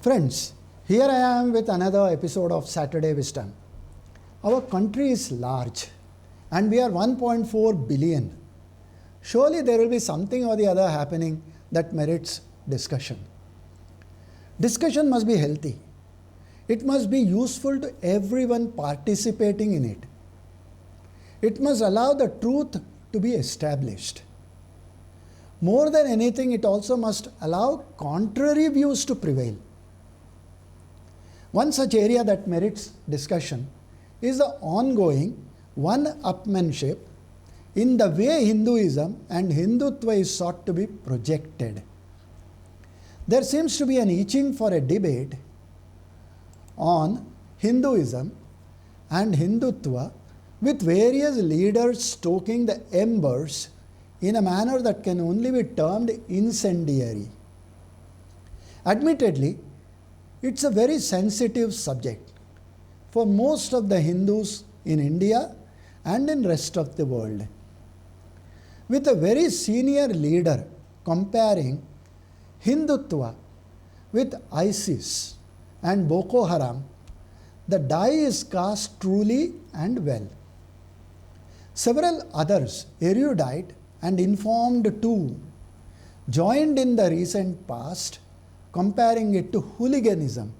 Friends, here I am with another episode of Saturday Wisdom. Our country is large and we are 1.4 billion. Surely there will be something or the other happening that merits discussion. Discussion must be healthy. It must be useful to everyone participating in it. It must allow the truth to be established. More than anything, it also must allow contrary views to prevail. One such area that merits discussion is the ongoing one-upmanship in the way Hinduism and Hindutva is sought to be projected. There seems to be an itching for a debate on Hinduism and Hindutva with various leaders stoking the embers in a manner that can only be termed incendiary. Admittedly, it's a very sensitive subject for most of the Hindus in India and in rest of the world. With a very senior leader comparing Hindutva with ISIS and Boko Haram, the die is cast truly and well. Several others, erudite and informed too, joined in the recent past comparing it to hooliganism.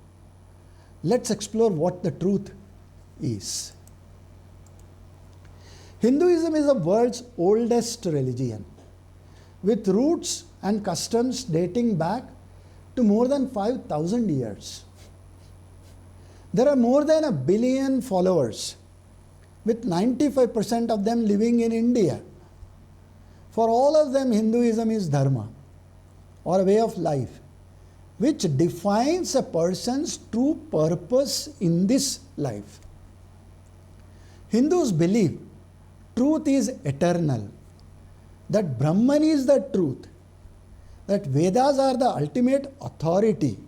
Let's explore what the truth is. Hinduism is the world's oldest religion, with roots and customs dating back to more than 5,000 years. There are more than 1 billion followers, with 95% of them living in India. For all of them, Hinduism is dharma, or a way of life, which defines a person's true purpose in this life. Hindus believe truth is eternal, that Brahman is the truth, that Vedas are the ultimate authority,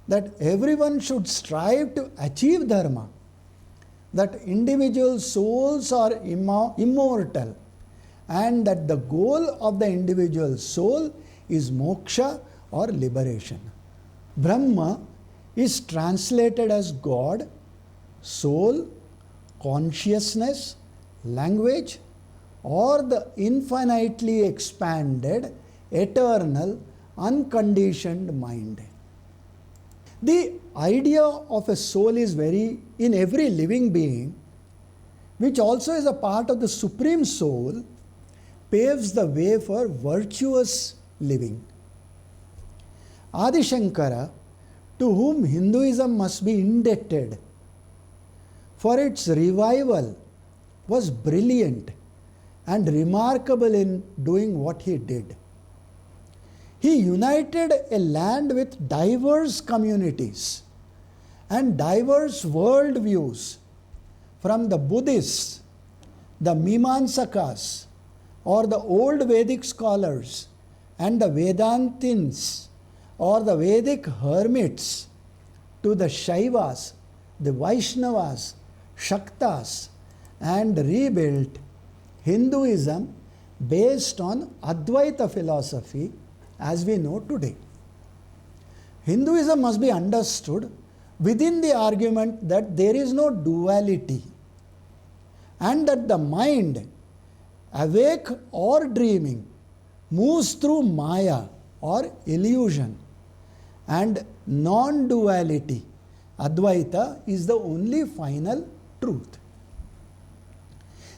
that everyone should strive to achieve dharma, that individual souls are immortal, and that the goal of the individual soul is moksha or liberation. Brahma is translated as God, soul, consciousness, language, or the infinitely expanded, eternal, unconditioned mind. The idea of a soul is in every living being, which also is a part of the Supreme Soul, paves the way for virtuous living. Adi Shankara, to whom Hinduism must be indebted for its revival, was brilliant and remarkable in doing what he did. He united a land with diverse communities and diverse worldviews, from the Buddhists, the Mimamsakas, or the old Vedic scholars, and the Vedantins, or the Vedic hermits, to the Shaivas, the Vaishnavas, Shaktas, and rebuilt Hinduism based on Advaita philosophy as we know today. Hinduism must be understood within the argument that there is no duality, and that the mind, awake or dreaming, moves through Maya or illusion, and non-duality, Advaita, is the only final truth.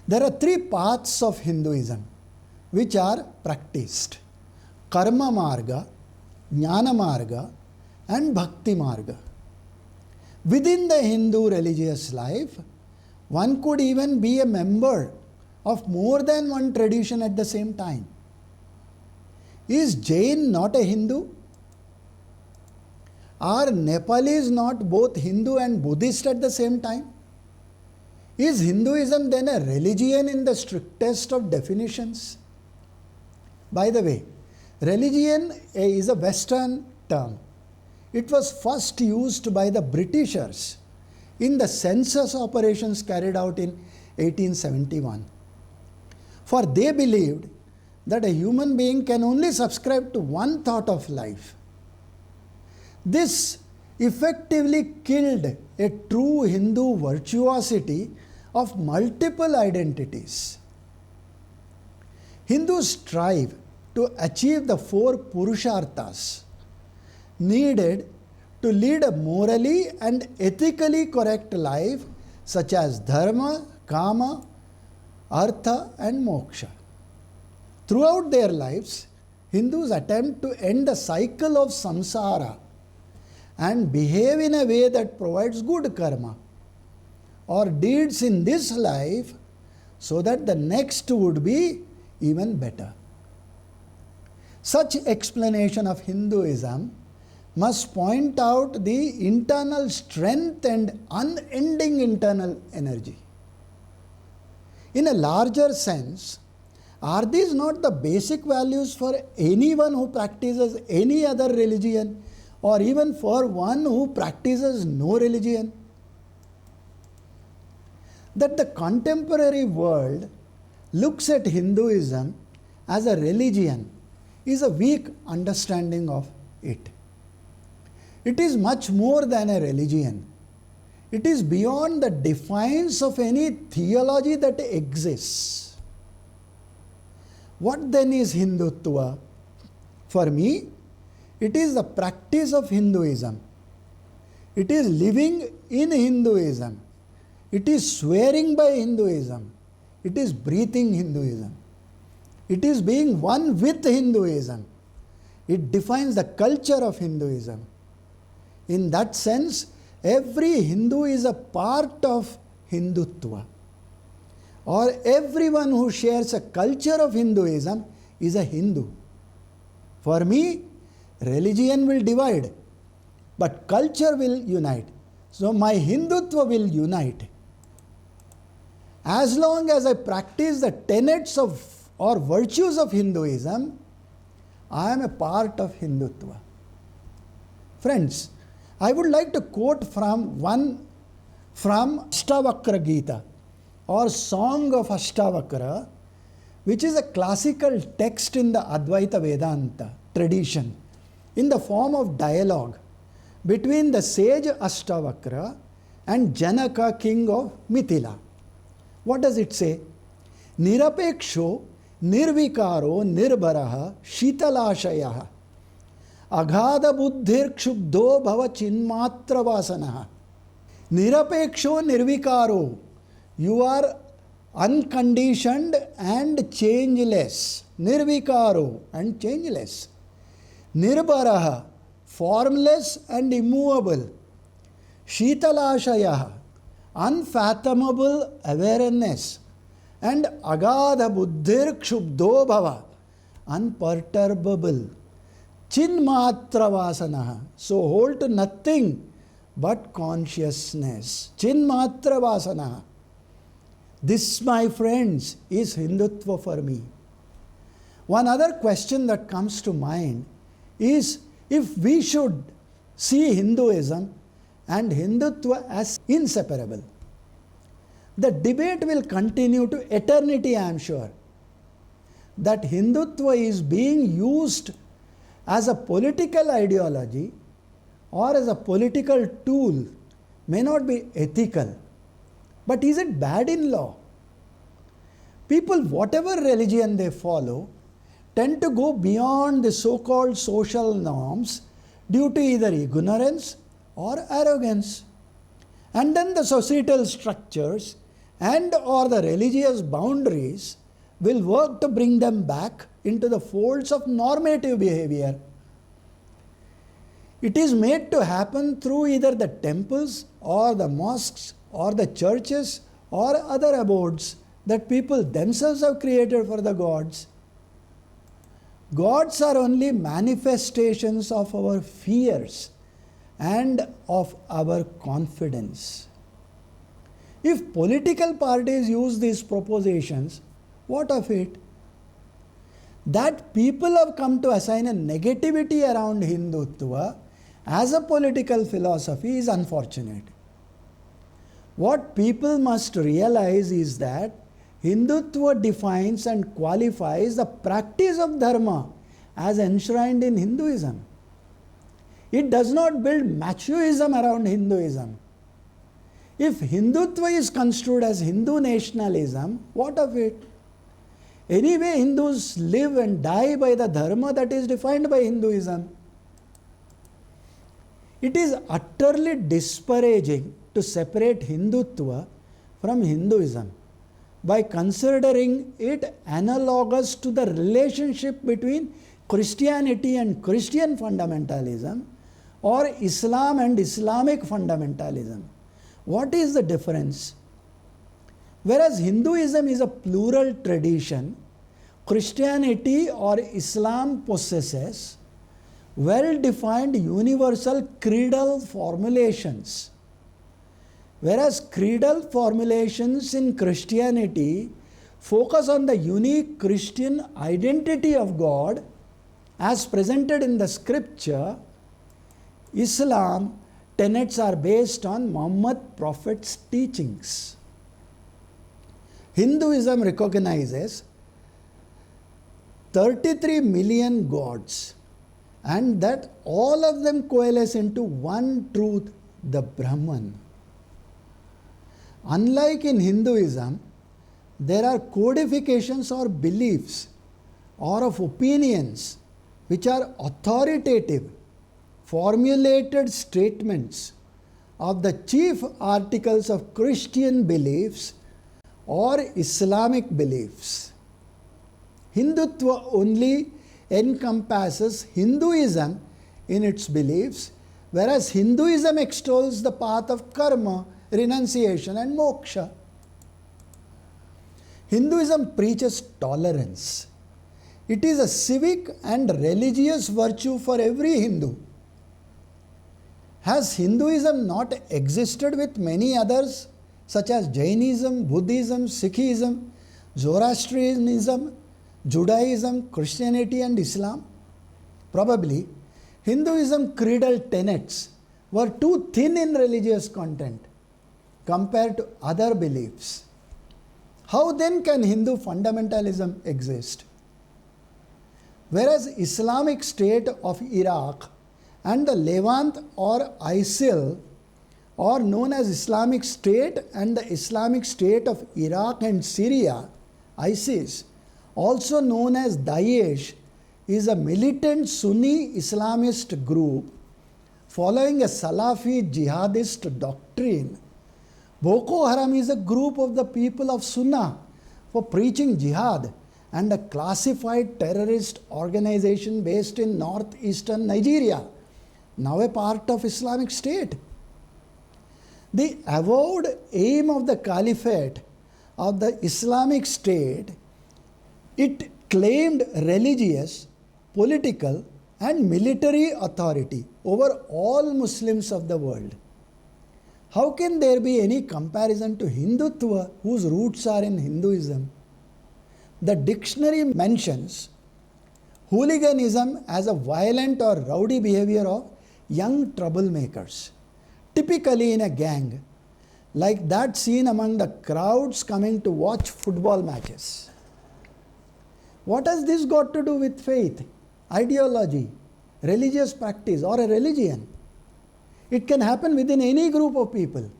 There are 3 paths of Hinduism which are practiced: Karma Marga, Jnana Marga, and Bhakti Marga. Within the Hindu religious life, one could even be a member of more than one tradition at the same time. Is Jain not a Hindu? Are Nepalis not both Hindu and Buddhist at the same time? Is Hinduism then a religion in the strictest of definitions? By the way, religion is a Western term. It was first used by the Britishers in the census operations carried out in 1871. For they believed that a human being can only subscribe to one thought of life. This effectively killed a true Hindu virtuosity of multiple identities. Hindus strive to achieve the four Purusharthas needed to lead a morally and ethically correct life, such as dharma, kama, artha, and moksha. Throughout their lives, Hindus attempt to end the cycle of samsara and behave in a way that provides good karma or deeds in this life so that the next would be even better. Such explanation of Hinduism must point out the internal strength and unending internal energy. In a larger sense, are these not the basic values for anyone who practices any other religion, or even for one who practices no religion? That the contemporary world looks at Hinduism as a religion is a weak understanding of it. It is much more than a religion. It is beyond the defiance of any theology that exists. What then is Hindutva? For me, it is the practice of Hinduism. It is living in Hinduism. It is swearing by Hinduism. It is breathing Hinduism. It is being one with Hinduism. It defines the culture of Hinduism. In that sense, every Hindu is a part of Hindutva. Or everyone who shares a culture of Hinduism is a Hindu. For me, religion will divide, but culture will unite. So my Hindutva will unite. As long as I practice the tenets of or virtues of Hinduism, I am a part of Hindutva. Friends, I would like to quote from Ashtavakra Gita, or Song of Ashtavakra, which is a classical text in the Advaita Vedanta tradition, in the form of dialogue between the sage Ashtavakra and Janaka, king of Mithila. What does it say? Nirapeksho nirvikaro nirbaraha shitalashayah aghada buddhir kshubdho bhava chinmatra vasanaha. Nirapeksho nirvikaro. You are unconditioned and changeless. Nirvikaro and changeless. Nirbaraha, formless and immovable. Shitalashayah, unfathomable awareness. And agadha buddhir kshubdho bhava, unperturbable. Chinmatra vasanaha, so hold to nothing but consciousness. Chinmatra vasanaha. This, my friends, is Hindutva for me. One other question that comes to mind is if we should see Hinduism and Hindutva as inseparable. The debate will continue to eternity, I am sure. That Hindutva is being used as a political ideology or as a political tool may not be ethical. But is it bad in law? People, whatever religion they follow, tend to go beyond the so-called social norms due to either ignorance or arrogance. And then the societal structures and or the religious boundaries will work to bring them back into the folds of normative behavior. It is made to happen through either the temples or the mosques or the churches or other abodes that people themselves have created for the gods. Gods are only manifestations of our fears and of our confidence. If political parties use these propositions, what of it? That people have come to assign a negativity around Hindutva as a political philosophy is unfortunate. What people must realize is that Hindutva defines and qualifies the practice of dharma as enshrined in Hinduism. It does not build machoism around Hinduism. If Hindutva is construed as Hindu nationalism, what of it? Anyway, Hindus live and die by the dharma that is defined by Hinduism. It is utterly disparaging to separate Hindutva from Hinduism by considering it analogous to the relationship between Christianity and Christian fundamentalism or Islam and Islamic fundamentalism. What is the difference? Whereas Hinduism is a plural tradition, Christianity or Islam possesses well-defined universal creedal formulations. Whereas creedal formulations in Christianity focus on the unique Christian identity of God as presented in the scripture, Islam tenets are based on Muhammad Prophet's teachings. Hinduism recognizes 33 million gods and that all of them coalesce into one truth, the Brahman. Unlike in Hinduism, there are codifications or beliefs or of opinions which are authoritative, formulated statements of the chief articles of Christian beliefs or Islamic beliefs. Hindutva only encompasses Hinduism in its beliefs, whereas Hinduism extols the path of karma, renunciation and moksha. Hinduism preaches tolerance. It is a civic and religious virtue for every Hindu. Has Hinduism not existed with many others such as Jainism, Buddhism, Sikhism, Zoroastrianism, Judaism, Christianity and Islam? Probably, Hinduism creedal tenets were too thin in religious content compared to other beliefs. How then can Hindu fundamentalism exist? Whereas Islamic State of Iraq and the Levant or ISIL, or known as Islamic State and the Islamic State of Iraq and Syria, ISIS, also known as Daesh, is a militant Sunni Islamist group following a Salafi jihadist doctrine. Boko Haram is a group of the people of Sunnah for preaching jihad and a classified terrorist organization based in northeastern Nigeria, now a part of Islamic State. The avowed aim of the caliphate of the Islamic State, it claimed religious, political and military authority over all Muslims of the world. How can there be any comparison to Hindutva whose roots are in Hinduism? The dictionary mentions hooliganism as a violent or rowdy behavior of young troublemakers, typically in a gang, like that seen among the crowds coming to watch football matches. What has this got to do with faith, ideology, religious practice or a religion? It can happen within any group of people.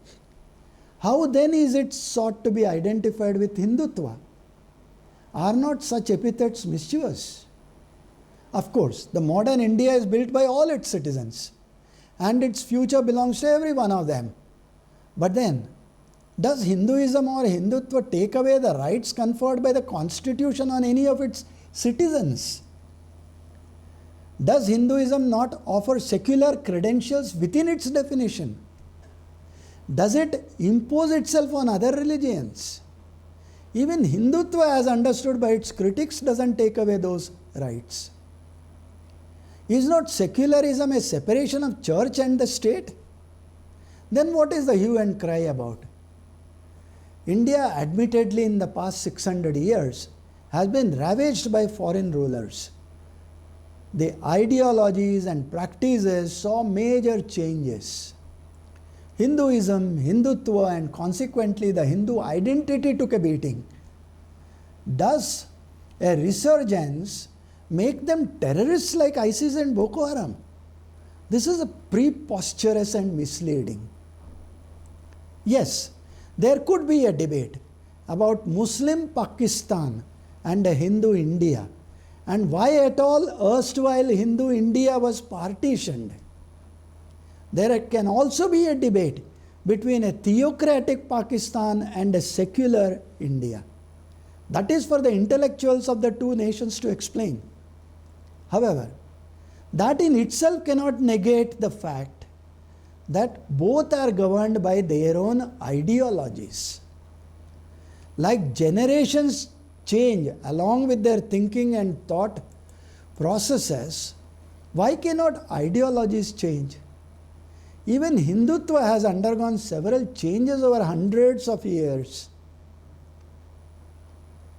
How then is it sought to be identified with Hindutva? Are not such epithets mischievous? Of course, the modern India is built by all its citizens, and its future belongs to every one of them. But then, does Hinduism or Hindutva take away the rights conferred by the Constitution on any of its citizens? Does Hinduism not offer secular credentials within its definition? Does it impose itself on other religions? Even Hindutva, as understood by its critics, doesn't take away those rights. Is not secularism a separation of church and the state? Then what is the hue and cry about? India, admittedly in the past 600 years, has been ravaged by foreign rulers. The ideologies and practices saw major changes. Hinduism, Hindutva, and consequently the Hindu identity took a beating. Does a resurgence make them terrorists like ISIS and Boko Haram? This is a preposterous and misleading. Yes, there could be a debate about Muslim Pakistan and a Hindu India, and why at all erstwhile Hindu India was partitioned. There can also be a debate between a theocratic Pakistan and a secular India. That is for the intellectuals of the two nations to explain. However, that in itself cannot negate the fact that both are governed by their own ideologies. Like generations change along with their thinking and thought processes, why cannot ideologies change? Even Hindutva has undergone several changes over hundreds of years.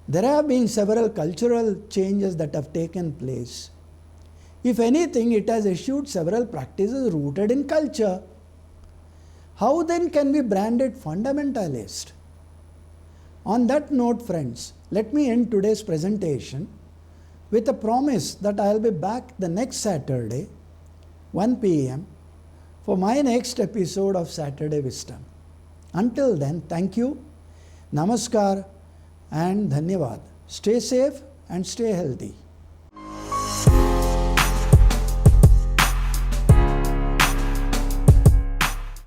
There have been several cultural changes that have taken place. If anything, it has eschewed several practices rooted in culture. How then can we brand it fundamentalist? On that note, friends, let me end today's presentation with a promise that I will be back the next Saturday, 1 p.m., for my next episode of Saturday Wisdom. Until then, thank you, namaskar, and dhanyavad. Stay safe and stay healthy.